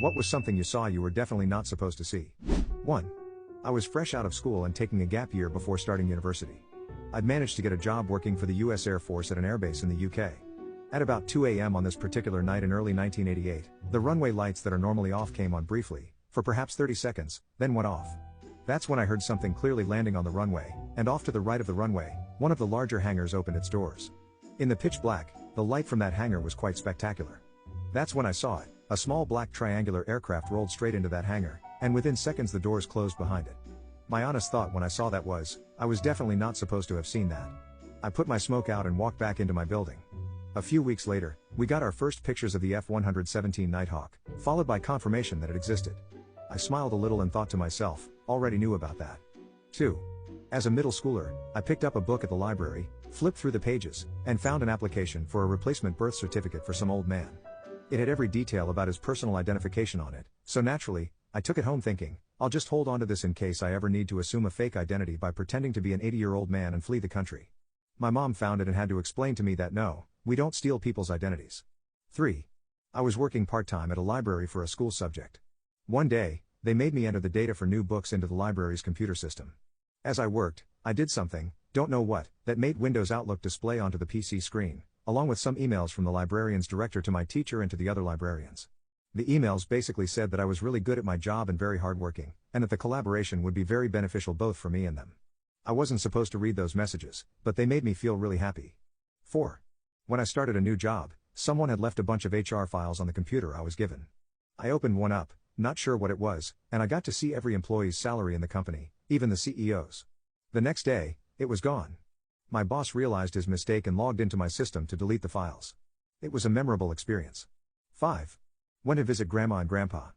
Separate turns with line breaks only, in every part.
What was something you saw you were definitely not supposed to see? 1. I was fresh out of school and taking a gap year before starting university. I'd managed to get a job working for the US Air Force at an airbase in the UK. At about 2 a.m. on this particular night in early 1988, the runway lights that are normally off came on briefly, for perhaps 30 seconds, then went off. That's when I heard something clearly landing on the runway, and off to the right of the runway, one of the larger hangars opened its doors. In the pitch black, the light from that hangar was quite spectacular. That's when I saw it. A small black triangular aircraft rolled straight into that hangar, and within seconds the doors closed behind it. My honest thought when I saw that was, I was definitely not supposed to have seen that. I put my smoke out and walked back into my building. A few weeks later, we got our first pictures of the F-117 Nighthawk, followed by confirmation that it existed. I smiled a little and thought to myself, already knew about that. 2. As a middle schooler, I picked up a book at the library, flipped through the pages, and found an application for a replacement birth certificate for some old man. It had every detail about his personal identification on it, so naturally, I took it home thinking, I'll just hold on to this in case I ever need to assume a fake identity by pretending to be an 80-year-old man and flee the country. My mom found it and had to explain to me that no, we don't steal people's identities. 3. I was working part-time at a library for a school subject. One day, they made me enter the data for new books into the library's computer system. As I worked, I did something, don't know what, that made Windows Outlook display onto the PC screen, along with some emails from the librarian's director to my teacher and to the other librarians. The emails basically said that I was really good at my job and very hardworking, and that the collaboration would be very beneficial both for me and them. I wasn't supposed to read those messages, but they made me feel really happy. 4. When I started a new job, someone had left a bunch of HR files on the computer I was given. I opened one up, not sure what it was, and I got to see every employee's salary in the company, even the CEO's. The next day, it was gone. My boss realized his mistake and logged into my system to delete the files. It was a memorable experience. 5. Went to visit Grandma and Grandpa.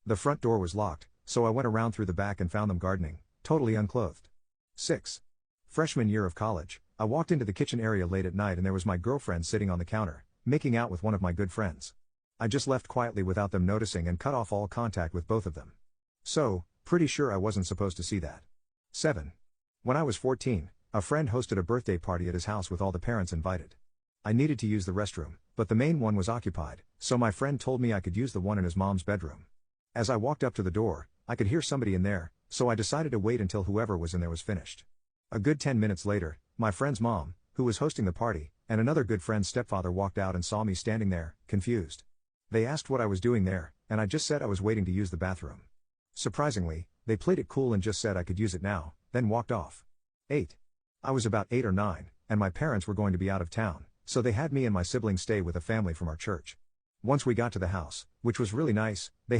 The front door was locked, so I went around through the back and found them gardening, totally unclothed. 6. Freshman year of college, I walked into the kitchen area late at night and there was my girlfriend sitting on the counter, making out with one of my good friends. I just left quietly without them noticing and cut off all contact with both of them. So, pretty sure I wasn't supposed to see that. 7. When I was 14, a friend hosted a birthday party at his house with all the parents invited. I needed to use the restroom, but the main one was occupied, so my friend told me I could use the one in his mom's bedroom. As I walked up to the door, I could hear somebody in there, so I decided to wait until whoever was in there was finished. A good 10 minutes later, my friend's mom, who was hosting the party, and another good friend's stepfather walked out and saw me standing there, confused. They asked what I was doing there, and I just said I was waiting to use the bathroom. Surprisingly, they played it cool and just said I could use it now, then walked off. 8. I was about 8 or 9, and my parents were going to be out of town, so they had me and my siblings stay with a family from our church. Once we got to the house, which was really nice, they